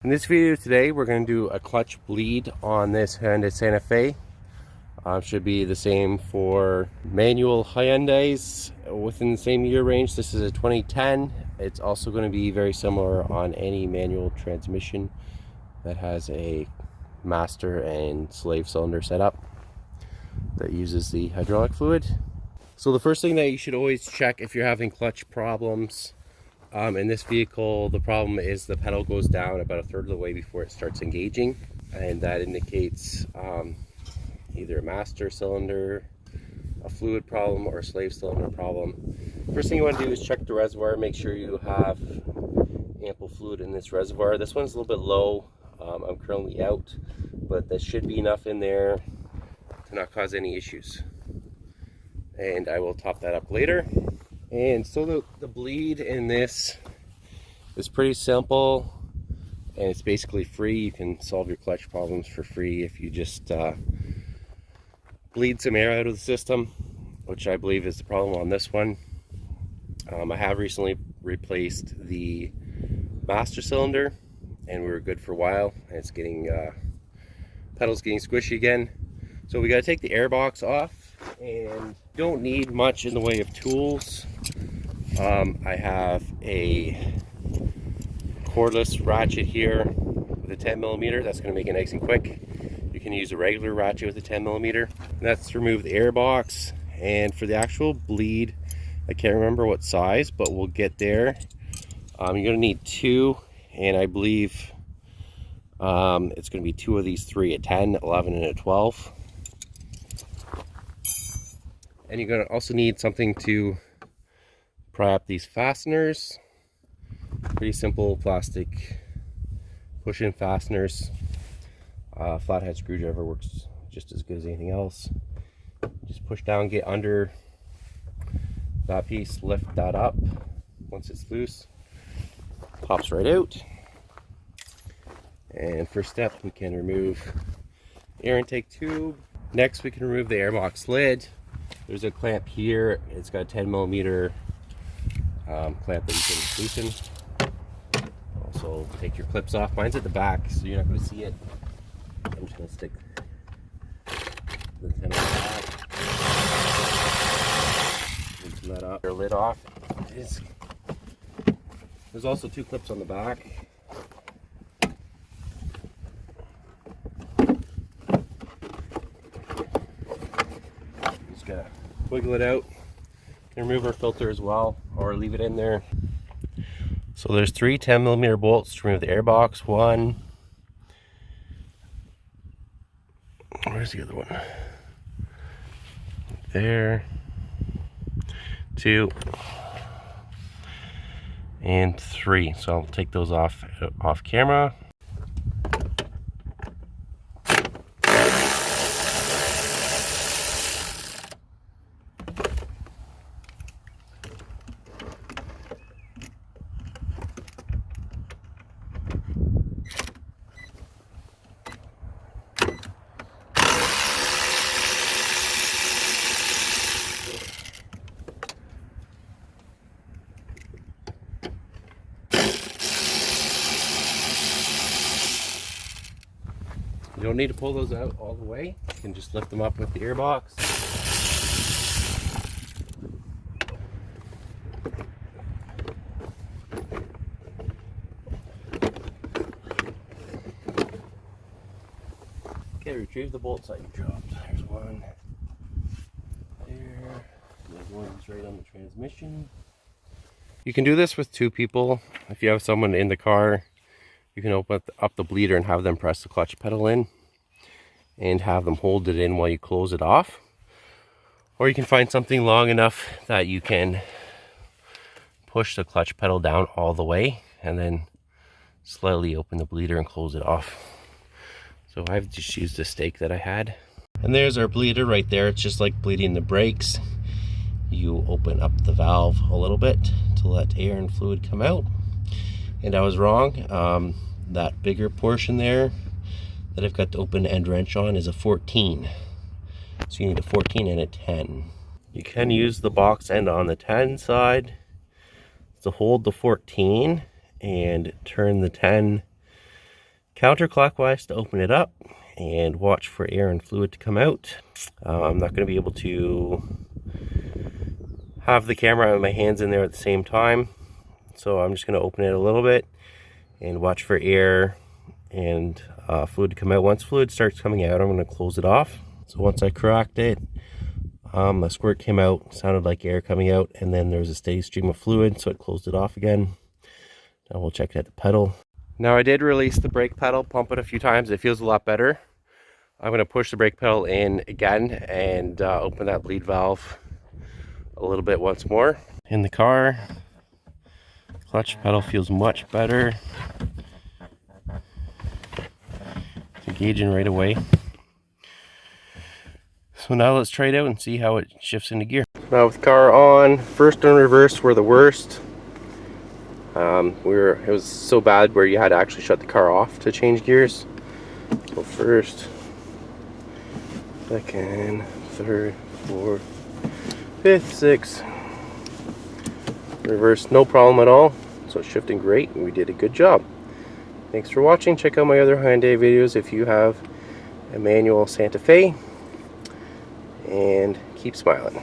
In this video today, we're going to do a clutch bleed on this Hyundai Santa Fe. Should be the same for manual Hyundais within the same year range. This is a 2010. It's also going to be very similar on any manual transmission that has a master and slave cylinder setup that uses the hydraulic fluid. So the first thing that you should always check if you're having clutch problems in this vehicle, the problem is the pedal goes down about a third of the way before it starts engaging, and that indicates either a master cylinder, a fluid problem, or a slave cylinder problem. First thing you want to do is check the reservoir, make sure you have ample fluid in this reservoir. This one's a little bit low. I'm currently out, but there should be enough in there to not cause any issues, and I will top that up later. And so the bleed in this is pretty simple, and it's basically free. You can solve your clutch problems for free if you just bleed some air out of the system, which I believe is the problem on this one. I have recently replaced the master cylinder, and we were good for a while, and it's getting pedals getting squishy again. So we got to take the air box off, and don't need much in the way of tools. I have a cordless ratchet here with a 10mm. That's going to make it nice and quick. You can use a regular ratchet with a 10mm. That's to remove the air box. And for the actual bleed, I can't remember what size, but we'll get there. You're going to need two, and I believe it's going to be two of these three, a 10, 11, and a 12. And you're going to also need something to pry up these fasteners. Pretty simple plastic push-in fasteners. Flathead screwdriver works just as good as anything else. Just push down, get under that piece, lift that up. Once it's loose, pops right out. And first step, we can remove the air intake tube. Next, we can remove the airbox lid. There's a clamp here. It's got a 10mm clamp that you can loosen. Also, take your clips off. Mine's at the back, so you're not going to see it. I'm just going to stick the antenna on the back. Loosen that up. Your lid off. There's also two clips on the back. Just gotta wiggle it out. Can remove our filter as well, or leave it in there. So there's three 10mm bolts to remove the air box. One. Where's the other one? There. Two. And three. So I'll take those off camera. You don't need to pull those out all the way. You can just lift them up with the air box. Okay, retrieve the bolts that you dropped. There's one there. The other one's right on the transmission. You can do this with two people. If you have someone in the car, you can open up the bleeder and have them press the clutch pedal in and have them hold it in while you close it off. Or you can find something long enough that you can push the clutch pedal down all the way and then slightly open the bleeder and close it off. So I've just used a stake that I had. And there's our bleeder right there. It's just like bleeding the brakes. You open up the valve a little bit to let air and fluid come out. And I was wrong. That bigger portion there that I've got the open end wrench on is a 14. So you need a 14 and a 10. You can use the box end on the 10 side to hold the 14 and turn the 10 counterclockwise to open it up and watch for air and fluid to come out. I'm not going to be able to have the camera and my hands in there at the same time, so I'm just going to open it a little bit and watch for air and fluid to come out. Once fluid starts coming out, I'm going to close it off. So once I cracked it, a squirt came out, sounded like air coming out, and then there was a steady stream of fluid, so it closed it off again. Now we'll check it at the pedal. Now I did release the brake pedal, pump it a few times. It feels a lot better. I'm going to push the brake pedal in again and open that bleed valve a little bit once more. In the car, clutch pedal feels much better. It's engaging right away. So now let's try it out and see how it shifts into gear. Now with the car on, first and reverse were the worst. It was so bad where you had to actually shut the car off to change gears. So first, second, third, fourth, fifth, sixth. Reverse, no problem at all. So it's shifting great and we did a good job. Thanks for watching. Check out my other Hyundai videos if you have a manual Santa Fe. And keep smiling.